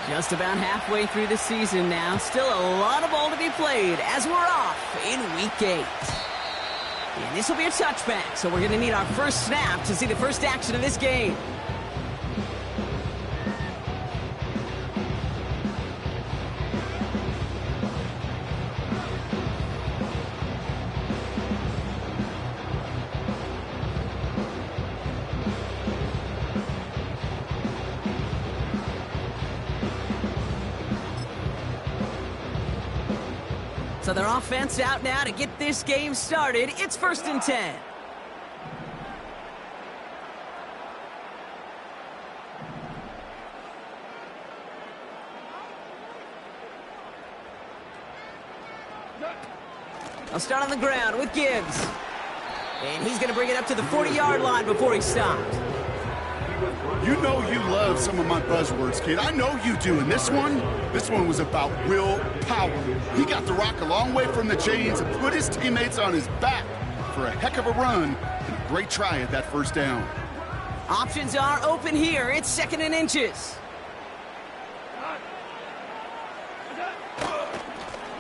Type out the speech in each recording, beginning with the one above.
Just about halfway through the season now. Still a lot of ball to be played as we're off in Week 8. And this will be a touchback, so we're going to need our first snap to see the first action of this game. So their offense out now to get this game started. It's 1st and 10. I'll start on the ground with Gibbs. And he's going to bring it up to the 40-yard line before he stopped. You know you love some of my buzzwords, kid. I know you do. And this one was about will power. He got the rock a long way from the chains and put his teammates on his back for a heck of a run and a great try at that first down. Options are open here. It's 2nd and inches.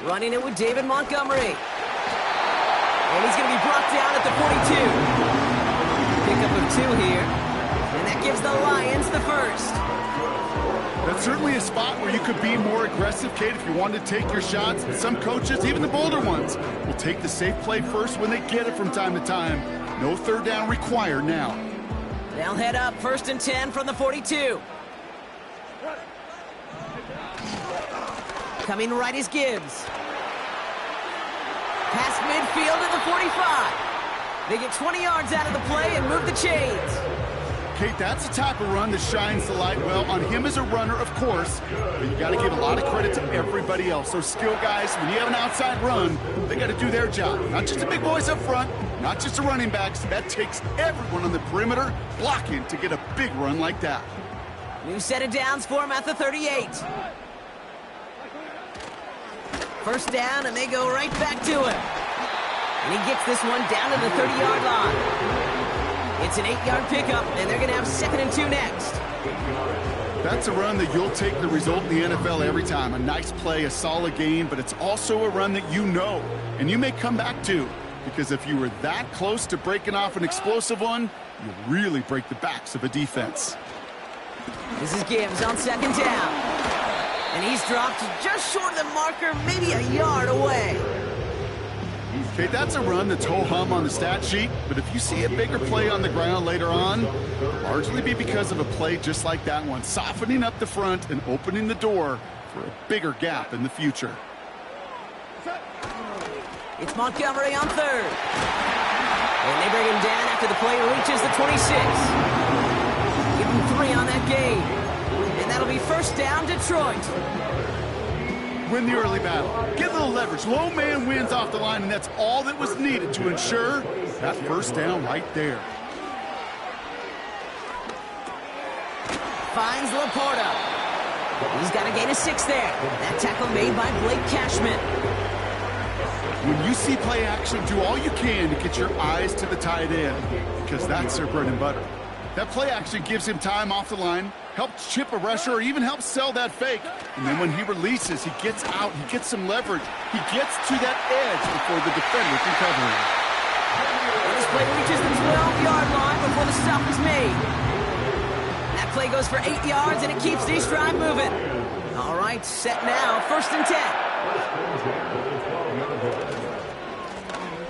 Running it with David Montgomery. And he's going to be brought down at the 42. Pickup of 2 here. And that gives the Lions the first. That's certainly a spot where you could be more aggressive, Kate, if you wanted to take your shots. And some coaches, even the bolder ones, will take the safe play first when they get it from time to time. No third down required now. They'll head up 1st and 10 from the 42. Coming right is Gibbs. Past midfield at the 45. They get 20 yards out of the play and move the chains. Kate, that's the type of run that shines the light well on him as a runner, of course, but you got to give a lot of credit to everybody else. Those skill guys, when you have an outside run, they got to do their job. Not just the big boys up front, not just the running backs. That takes everyone on the perimeter blocking to get a big run like that. New set of downs for him at the 38. First down, and they go right back to him. And he gets this one down to the 30-yard line. It's an 8-yard pickup, and they're going to have 2nd and 2 next. That's a run that you'll take the result in the NFL every time. A nice play, a solid game, but it's also a run that you know, and you may come back to, because if you were that close to breaking off an explosive one, you really break the backs of a defense. This is Gibbs on 2nd down. And he's dropped just short of the marker, maybe a yard away. Okay, that's a run that's ho-hum on the stat sheet, but if you see a bigger play on the ground later on, it'll largely be because of a play just like that one, softening up the front and opening the door for a bigger gap in the future. It's Montgomery on 3rd. And they bring him down after the play reaches the 26. Give him 3 on that game. And that'll be 1st down, Detroit. Win the early battle. Get a little leverage. Low man wins off the line, and that's all that was needed to ensure that first down right there. Finds Laporta. He's got a gain of 6 there. That tackle made by Blake Cashman. When you see play action, do all you can to get your eyes to the tight end, because that's their bread and butter. That play action gives him time off the line, helps chip a rusher, or even helps sell that fake. And then when he releases, he gets out, he gets some leverage. He gets to that edge before the defender can cover him. This play reaches the 12-yard line before the stop is made. That play goes for 8 yards, and it keeps this drive moving. All right, set now, 1st and 10.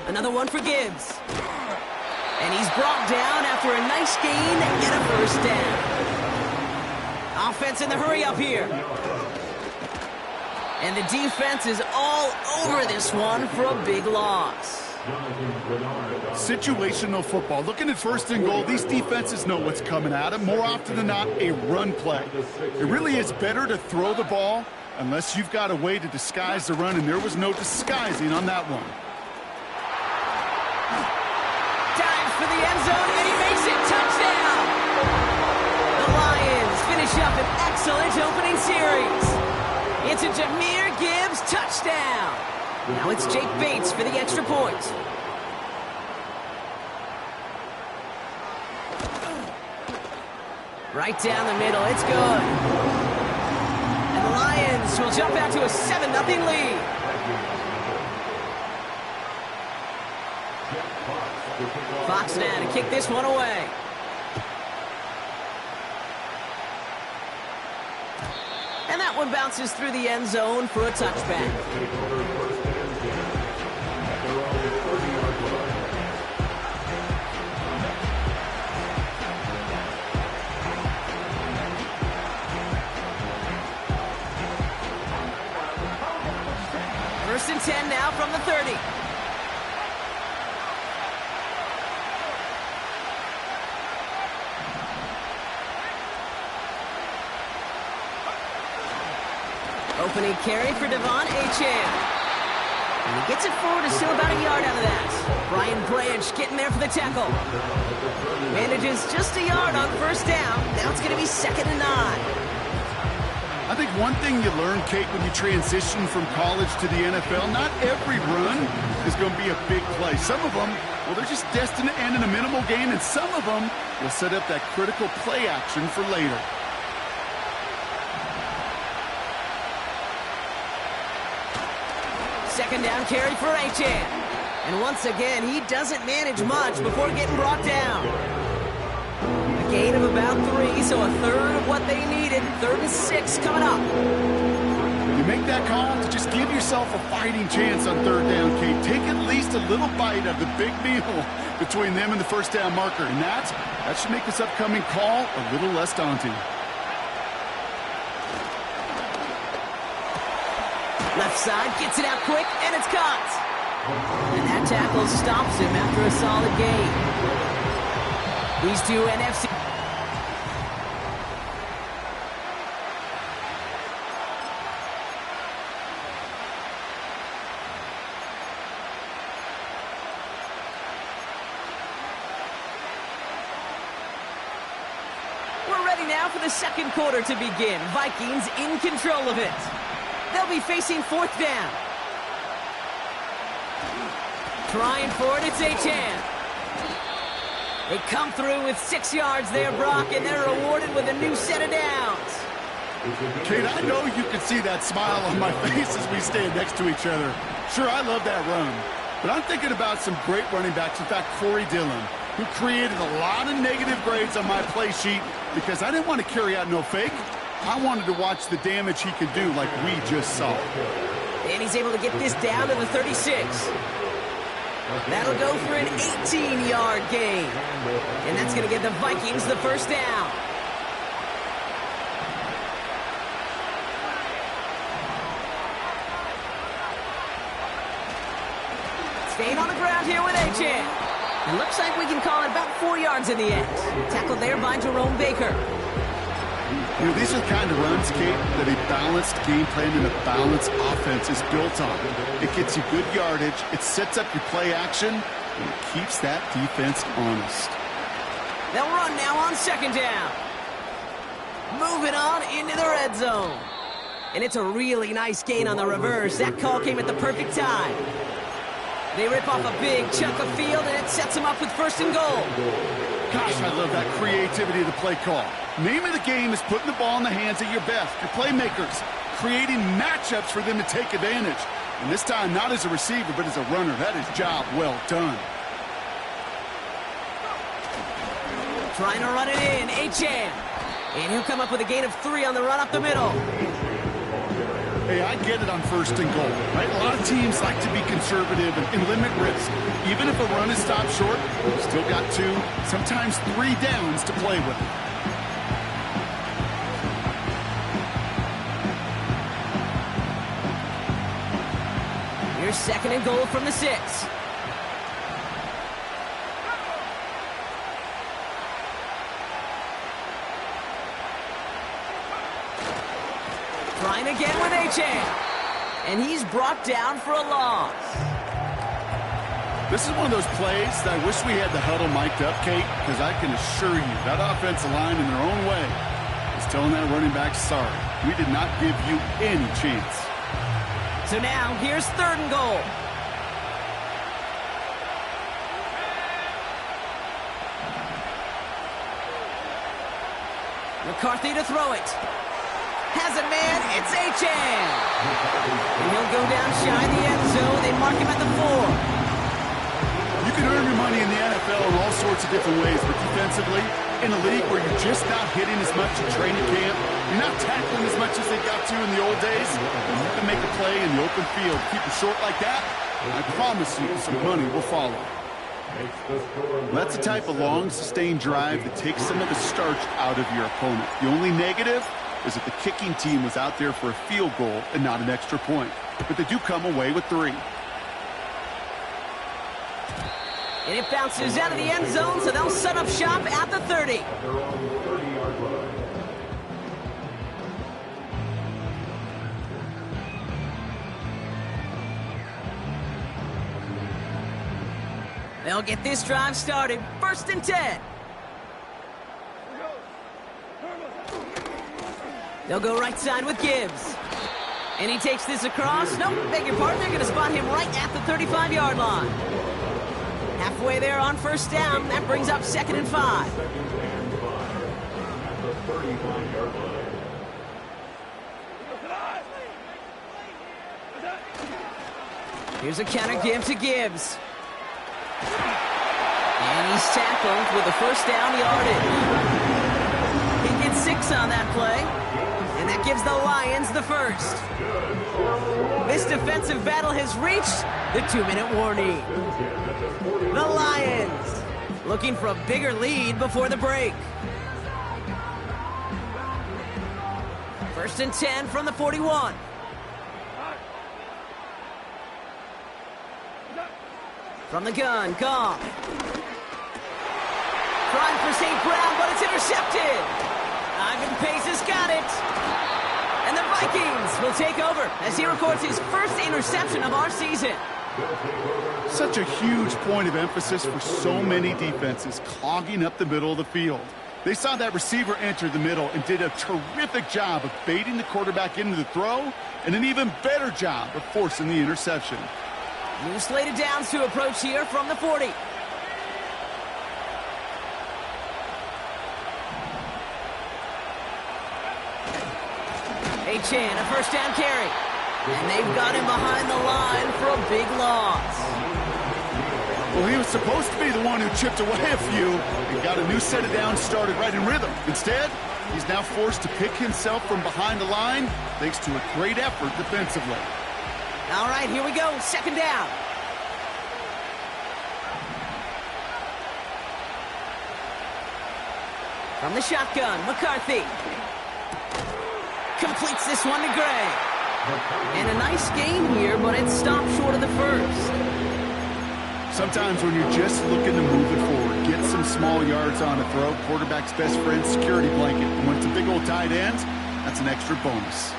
Another one for Gibbs. And he's brought down after a nice gain and get a 1st down. Offense in the hurry up here. And the defense is all over this one for a big loss. Situational football. Looking at 1st and goal, these defenses know what's coming at them. More often than not, a run play. It really is better to throw the ball unless you've got a way to disguise the run, and there was no disguising on that one. Dives for the end zone, and he makes it. Touchdown! The Lions finish up an excellent opening series. It's a Jahmyr Gibbs touchdown. Now it's Jake Bates for the extra point. Right down the middle, it's good. Lions will jump out to a 7-0 lead. Fox now to kick this one away. And that one bounces through the end zone for a touchback. First and 10 now from the 30. Opening carry for Devon Achane. And he gets it forward to still about a yard out of that. Brian Branch getting there for the tackle. Manages just a yard on first down. Now it's going to be 2nd and 9. I think one thing you learn, Kate, when you transition from college to the NFL, not every run is going to be a big play. Some of them, well, they're just destined to end in a minimal gain, and some of them will set up that critical play action for later. Second down carry for Achane. And once again, he doesn't manage much before getting brought down. A gain of about 3, so a third of what they needed. 3rd and 6 coming up. You make that call to just give yourself a fighting chance on 3rd down, Kate. Take at least a little bite of the big meal between them and the first down marker. And that should make this upcoming call a little less daunting. Left side, gets it out quick, and it's caught. And that tackle stops him after a solid gain. These two NFC... We're ready now for the second quarter to begin. Vikings in control of it. They'll be facing 4th down. Trying for it, it's Achane. They come through with 6 yards there, Brock, and they're rewarded with a new set of downs. Kate, I know you can see that smile on my face as we stand next to each other. Sure, I love that run. But I'm thinking about some great running backs. In fact, Corey Dillon, who created a lot of negative grades on my play sheet because I didn't want to carry out no fake. I wanted to watch the damage he could do like we just saw. And he's able to get this down to the 36. That'll go for an 18-yard gain. And that's going to give the Vikings the first down. Staying on the ground here with Achane. It looks like we can call it about 4 yards in the end. Tackled there by Jerome Baker. You know, these are the kind of runs, Kate, that a balanced game plan and a balanced offense is built on. It gets you good yardage, it sets up your play action, and it keeps that defense honest. They'll run now on 2nd down. Moving on into the red zone. And it's a really nice gain on the reverse. That call came at the perfect time. They rip off a big chunk of field, and it sets them up with 1st and goal. Gosh, I love that creativity of the play call. Name of the game is putting the ball in the hands of your best, your playmakers, creating matchups for them to take advantage. And this time, not as a receiver, but as a runner. That is job well done. Trying to run it in, Achane. And he'll come up with a gain of 3 on the run up the middle. Hey, I get it on 1st and goal, right? A lot of teams like to be conservative and limit risk. Even if a run is stopped short, you've still got 2, sometimes 3 downs to play with. Here's 2nd and goal from the 6. Trying again with Achane. And he's brought down for a loss. This is one of those plays that I wish we had the huddle mic'd up, Kate, because I can assure you that offensive line in their own way is telling that running back, sorry, we did not give you any chance. So now, here's 3rd and goal. McCarthy to throw it. Has a man. It's Achane. And he'll go down shy of the end zone. They mark him at the 4. You can earn your money in the NFL in all sorts of different ways, but defensively, in a league where you're just not hitting as much in training camp, you're not tackling as much as they got to in the old days, and you can make a play in the open field. Keep it short like that, I promise you some money will follow. That's the type of long, sustained drive that takes some of the starch out of your opponent. The only negative is that the kicking team was out there for a field goal and not an extra point. But they do come away with 3. And it bounces out of the end zone, so they'll set up shop at the 30. They'll get this drive started. 1st and 10. They'll go right side with Gibbs. And he takes this across. Nope, beg your pardon. They're going to spot him right at the 35-yard line. Halfway there on 1st down. That brings up 2nd and 5. Here's a counter give to Gibbs. And he's tackled with a 1st down yardage. He gets 6 on that play. And that gives the Lions the 1st. This defensive battle has reached the 2-minute warning. The Lions looking for a bigger lead before the break. 1st and 10 from the 41. From the gun, Goff. Trying for St. Brown, but it's intercepted. Ivan Pace has got it. And the Vikings will take over as he records his 1st interception of our season. Such a huge point of emphasis for so many defenses, clogging up the middle of the field. They saw that receiver enter the middle and did a terrific job of baiting the quarterback into the throw, and an even better job of forcing the interception. New slated downs to approach here from the 40. Achane, a 1st down carry. And they've got him behind the line for a big loss. Well, he was supposed to be the one who chipped away a few and got a new set of downs started right in rhythm. Instead, he's now forced to pick himself from behind the line thanks to a great effort defensively. All right, here we go. 2nd down. From the shotgun, McCarthy. Completes this one to Gray. And a nice gain here, but it stopped short of the 1st. Sometimes when you're just looking to move it forward, get some small yards on a throw, quarterback's best friend, security blanket. And when it's a big old tight end, that's an extra bonus.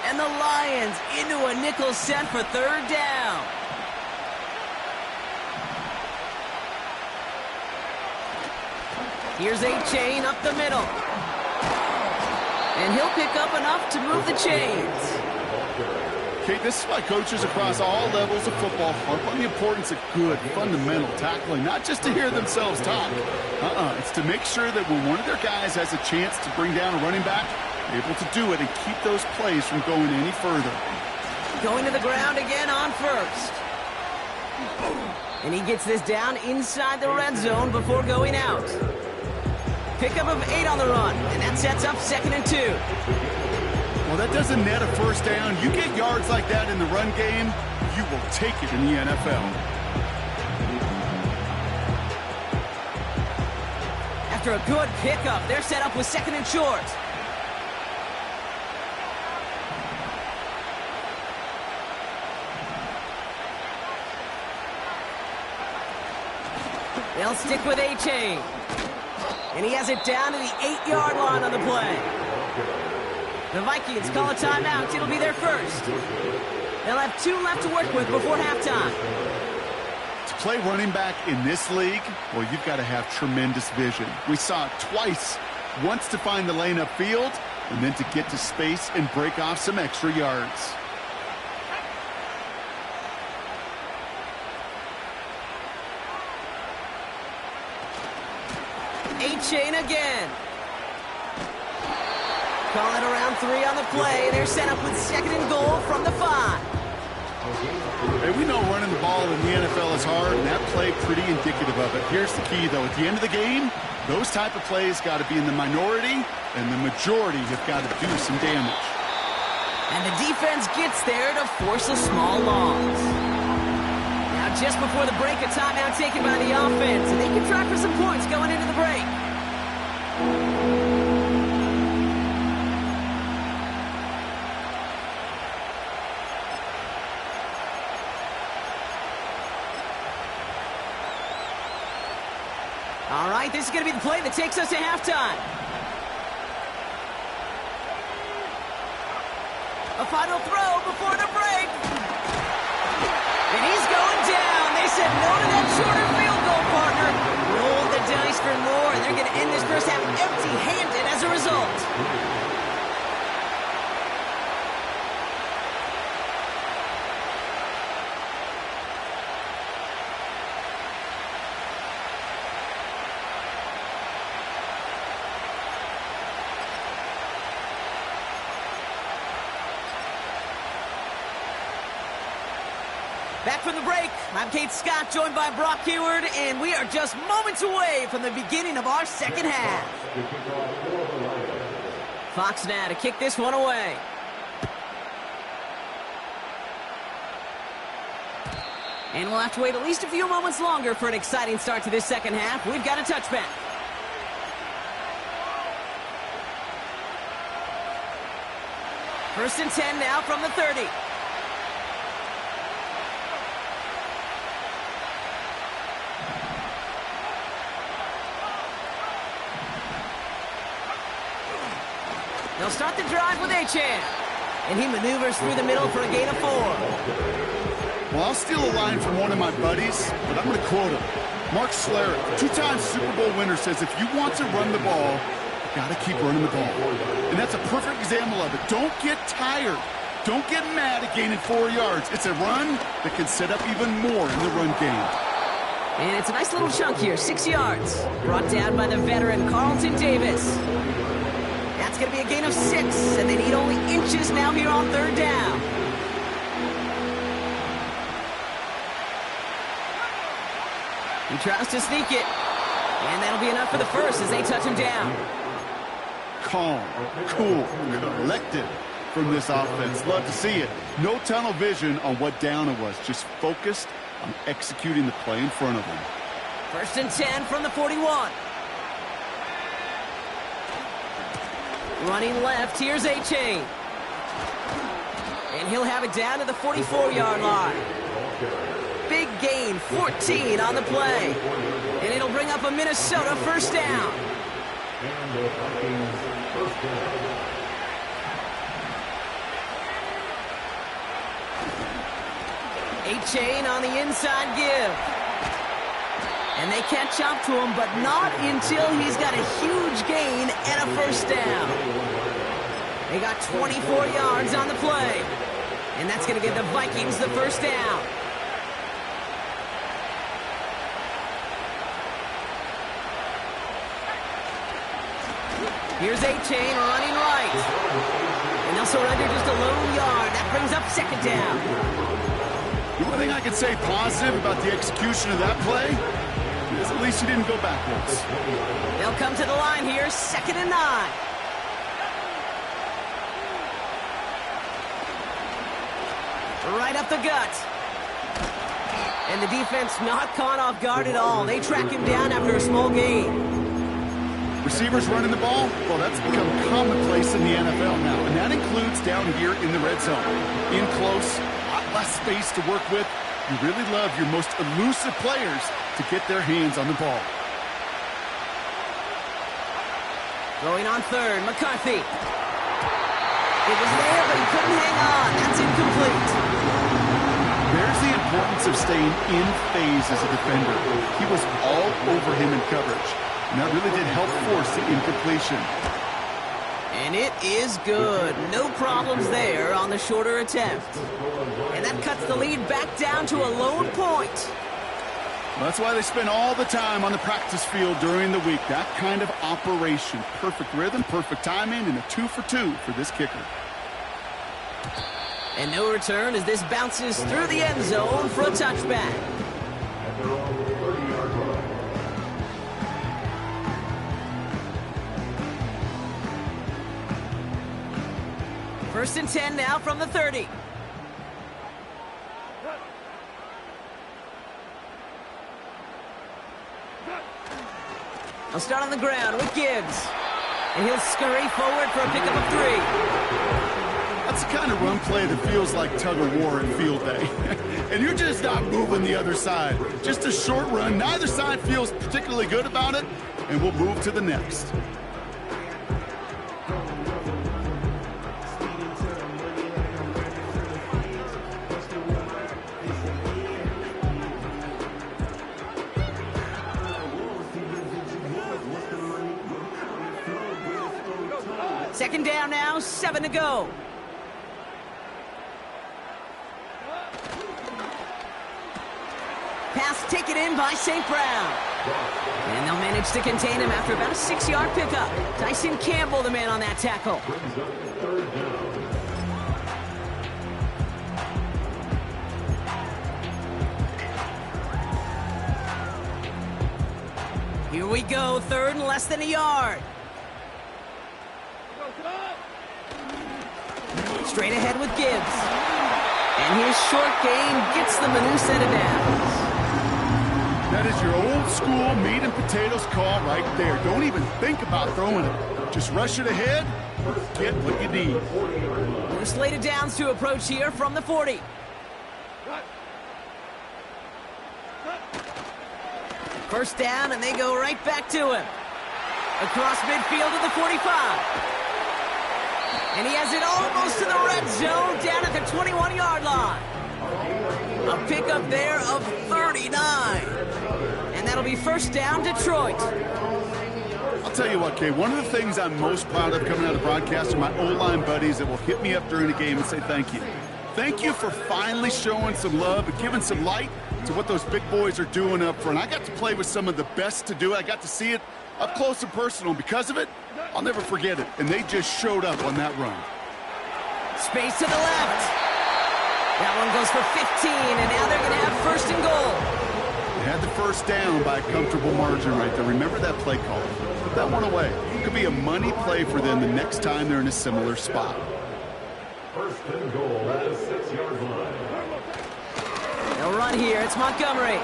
And the Lions into a nickel set for 3rd down. Here's Achane up the middle. And he'll pick up enough to move the chains. Okay, this is why coaches across all levels of football harp on the importance of good, fundamental tackling, not just to hear themselves talk. It's to make sure that when one of their guys has a chance to bring down a running back, they're able to do it and keep those plays from going any further. Going to the ground again on 1st. And he gets this down inside the red zone before going out. Pickup of 8 on the run, and that sets up 2nd and 2. Well, that doesn't net a 1st down. You get yards like that in the run game, you will take it in the NFL. After a good pickup, they're set up with 2nd and short. They'll stick with Achane. And he has it down to the 8-yard line on the play. The Vikings call a timeout. It'll be their 1st. They'll have 2 left to work with before halftime. To play running back in this league, well, you've got to have tremendous vision. We saw it twice. Once to find the lane upfield, and then to get to space and break off some extra yards. A-Chain again. Call it around 3 on the play. They're set up with 2nd and goal from the 5. Hey, we know running the ball in the NFL is hard, and that play pretty indicative of it. Here's the key, though. At the end of the game, those type of plays got to be in the minority, and the majority have got to do some damage. And the defense gets there to force a small loss. Now, just before the break, a timeout taken by the offense, and they can try for some points going into the break. All right, this is going to be the play that takes us to halftime. A final throw before the break. And he's going down. They said no to that shorter field goal, partner. Rolled the dice for more, and they're going to end this first half empty-handed as a result. Back from the break, I'm Kate Scott, joined by Brock Huard, and we are just moments away from the beginning of our second half. Fox now to kick this one away. And we'll have to wait at least a few moments longer for an exciting start to this second half. We've got a touchback. First and 10 now from the 30. They'll start the drive with A-Chain. And he maneuvers through the middle for a gain of 4. Well, I'll steal a line from one of my buddies, but I'm going to quote him. Mark Schlereth, 2-time Super Bowl winner, says if you want to run the ball, you got to keep running the ball. And that's a perfect example of it. Don't get tired. Don't get mad at gaining 4 yards. It's a run that can set up even more in the run game. And it's a nice little chunk here, 6 yards. Brought down by the veteran Carlton Davis. That's going to be a gain of 6, and they need only inches now here on 3rd down. He tries to sneak it, and that'll be enough for the first as they touch him down. Calm, cool, collected from this offense. Love to see it. No tunnel vision on what down it was. Just focused on executing the play in front of them. First and 10 from the 41. Running left, here's A-Chain. And he'll have it down to the 44-yard line. Big gain, 14 on the play. And it'll bring up a Minnesota first down. A-Chain on the inside give. And they catch up to him, but not until he's got a huge gain and a first down. They got 24 yards on the play. And that's going to give the Vikings the first down. Here's A-Chain running right. And they'll surrender just a lone yard. That brings up 2nd down. The only thing I can say positive about the execution of that play is at least he didn't go backwards. They'll come to the line here, 2nd and 9. Right up the gut. And the defense not caught off guard at all. They track him down after a small gain. Receivers running the ball, well, that's become commonplace in the NFL now, and that includes down here in the red zone. In close, a lot less space to work with. You really love your most elusive players to get their hands on the ball. Going on 3rd, McCarthy. It was there, but he couldn't hang on. That's incomplete. There's the importance of staying in phase as a defender. He was all over him in coverage. And that really did help force the incompletion. And it is good. No problems there on the shorter attempt. And that cuts the lead back down to a lone point. Well, that's why they spend all the time on the practice field during the week. That kind of operation. Perfect rhythm, perfect timing, and a 2 for 2 for this kicker. And no return as this bounces through the end zone for a touchback. First and 10 now from the 30. I'll start on the ground with Gibbs. And he'll scurry forward for a pickup of 3. That's the kind of run play that feels like tug-of-war at field day. And you're just not moving the other side. Just a short run. Neither side feels particularly good about it. And we'll move to the next. Second down now, 7 to go. Pass taken in by St. Brown. And they'll manage to contain him after about a 6-yard pickup. Tyson Campbell, the man on that tackle. Here we go, third and less than a yard. Straight ahead with Gibbs. And his short game gets them a new set of downs. That is your old school meat and potatoes call right there. Don't even think about throwing it. Just rush it ahead, get what you need. New slated downs to approach here from the 40. First down, and they go right back to him. Across midfield to the 45. And he has it almost to the red zone, down at the 21-yard line. A pickup there of 39. And that'll be first down, Detroit. I'll tell you what, Kay, one of the things I'm most proud of coming out of broadcast are my O-line buddies that will hit me up during the game and say thank you. Thank you for finally showing some love and giving some light to what those big boys are doing up front. I got to play with some of the best to do it. I got to see it up close and personal. Because of it, I'll never forget it. And they just showed up on that run. Space to the left. That one goes for 15, and now they're going to have first and goal. They had the first down by a comfortable margin right there. Remember that play call. Put that one away. It could be a money play for them the next time they're in a similar spot. First and goal at the 6-yard line. They'll run here. It's Montgomery.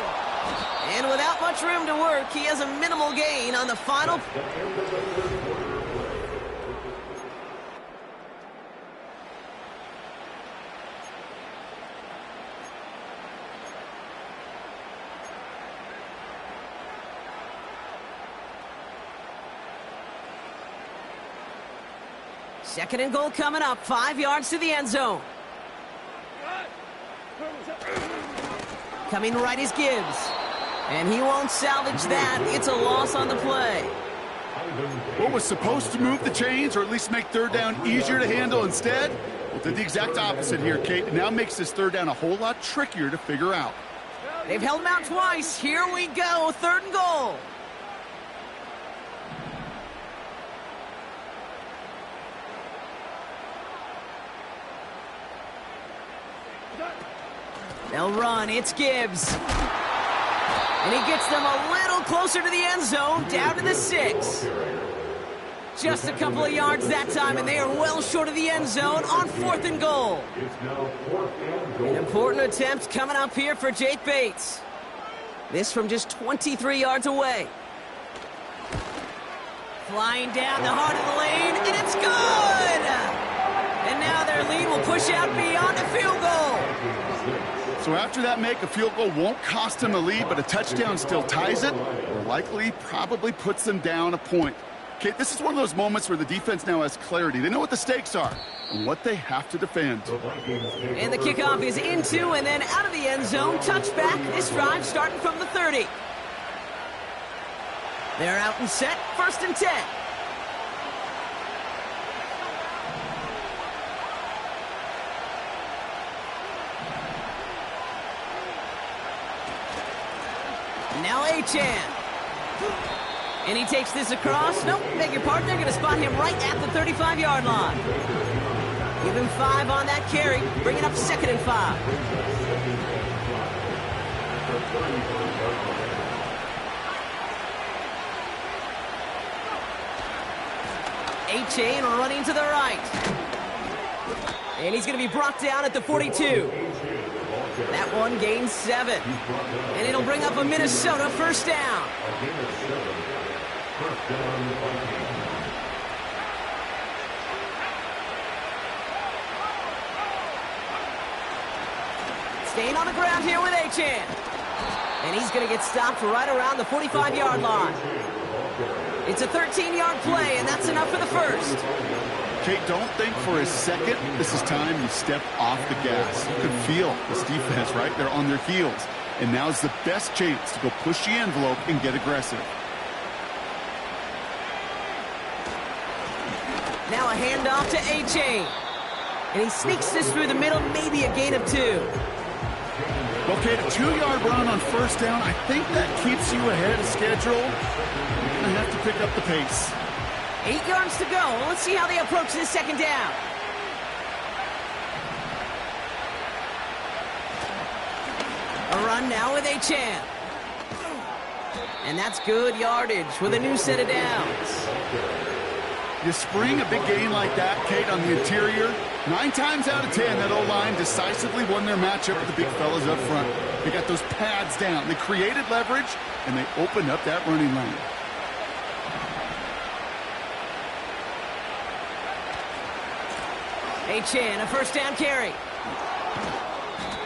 And without much room to work, he has a minimal gain on the final. Second and goal coming up. 5 yards to the end zone. Coming right is Gibbs. And he won't salvage that. It's a loss on the play. What was supposed to move the chains or at least make third down easier to handle instead? Well, did the exact opposite here, Kate. It now makes this third down a whole lot trickier to figure out. They've held him out twice. Here we go. Third and goal. They'll run. It's Gibbs. And he gets them a little closer to the end zone, down to the 6. Just a couple of yards that time, and they are well short of the end zone on 4th and goal. An important attempt coming up here for Jake Bates. This from just 23 yards away. Flying down the heart of the lane, and it's good! And now their lead will push out beyond a field goal. So after that make, a field goal won't cost them the lead, but a touchdown still ties it, or likely probably puts them down a point. Okay, this is one of those moments where the defense now has clarity. They know what the stakes are and what they have to defend. And the kickoff is into and then out of the end zone. Touchback. This drive starting from the 30. They're out and set. First and 10. Now Achane. And he takes this across. Nope, beg your pardon. They're going to spot him right at the 35-yard line. Give him 5 on that carry. Bring it up 2nd and 5. Achane running to the right. And he's going to be brought down at the 42. That one gains 7. And it'll bring up a Minnesota first down. Staying on the ground here with Achane. And he's going to get stopped right around the 45-yard line. It's a 13-yard play, and that's enough for the first. Kate, don't think for a second this is time you step off the gas. You can feel this defense right there on their heels. And now's the best chance to go push the envelope and get aggressive. Now a handoff to Achane. And he sneaks this through the middle, maybe a gain of 2. Okay, a 2-yard run on first down. I think that keeps you ahead of schedule. You're going to have to pick up the pace. 8 yards to go. Let's see how they approach this second down. A run now with Achane. And that's good yardage with a new set of downs. You spring a big gain like that, Kate, on the interior. 9 times out of 10, that O-line decisively won their matchup with the big fellas up front. They got those pads down. They created leverage, and they opened up that running lane. Achane, a first down carry.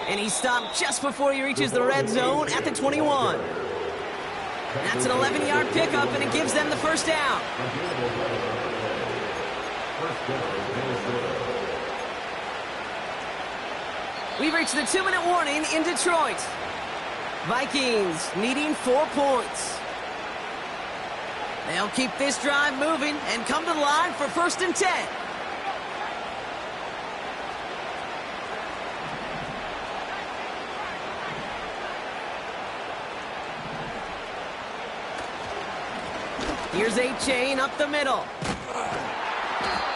And he's stopped just before he reaches the red zone at the 21. That's an 11-yard pickup, and it gives them the first down. We've reached the 2-minute warning in Detroit. Vikings needing 4 points. They'll keep this drive moving and come to the line for 1st and 10. Here's Achane up the middle.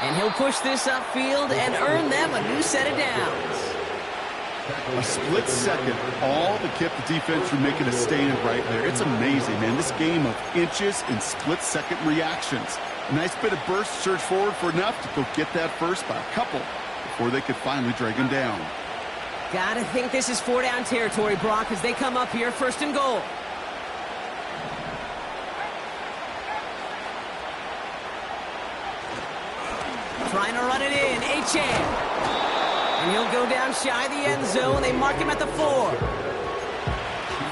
And he'll push this upfield and earn them a new set of downs. A split second, all to keep the defense from making a stand right there. It's amazing, man. This game of inches and split-second reactions. A nice bit of burst, surge forward for enough to go get that first by a couple before they could finally drag him down. Gotta think this is 4-down territory, Brock, as they come up here 1st and goal. Trying to run it in, Achane. And he'll go down shy of the end zone. They mark him at the 4.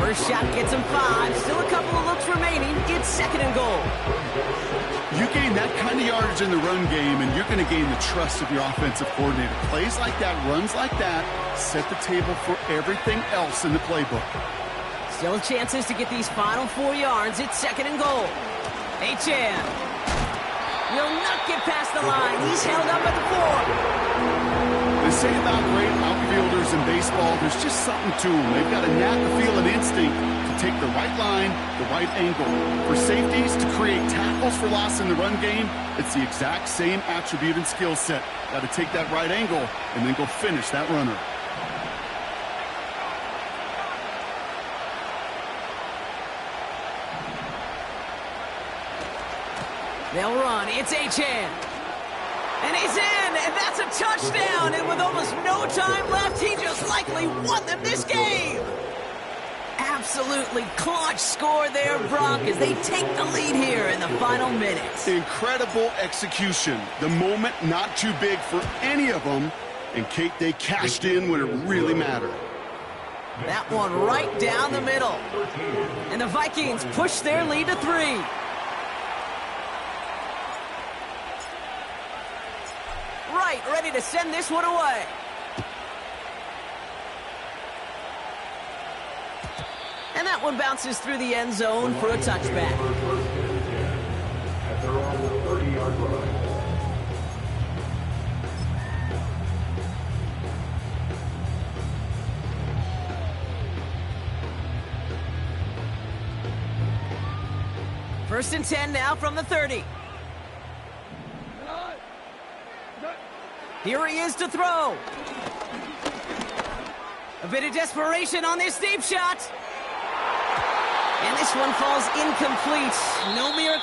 First shot gets him 5. Still a couple of looks remaining. It's 2nd and goal. You gain that kind of yardage in the run game, and you're going to gain the trust of your offensive coordinator. Plays like that, runs like that, set the table for everything else in the playbook. Still chances to get these final 4 yards. It's 2nd and goal. Achane will not get past the line. He's held up at the 4. They say about great outfielders in baseball, there's just something to them. They've got a knack, a feel, an instinct to take the right line, the right angle. For safeties, to create tackles for loss in the run game, it's the exact same attribute and skill set. Got to take that right angle and then go finish that runner. They'll run. It's Achane. And he's in, and that's a touchdown. And with almost no time left, he just likely won them this game. Absolutely clutch score there, Brock, as they take the lead here in the final minutes. Incredible execution. The moment not too big for any of them. And Kate, they cashed in when it really mattered. That one right down the middle. And the Vikings push their lead to 3. Right, ready to send this one away. And that one bounces through the end zone for a touchback. At their own 30-yard line. First and 10 now from the 30. Here he is to throw. A bit of desperation on this deep shot. And this one falls incomplete. No miracle.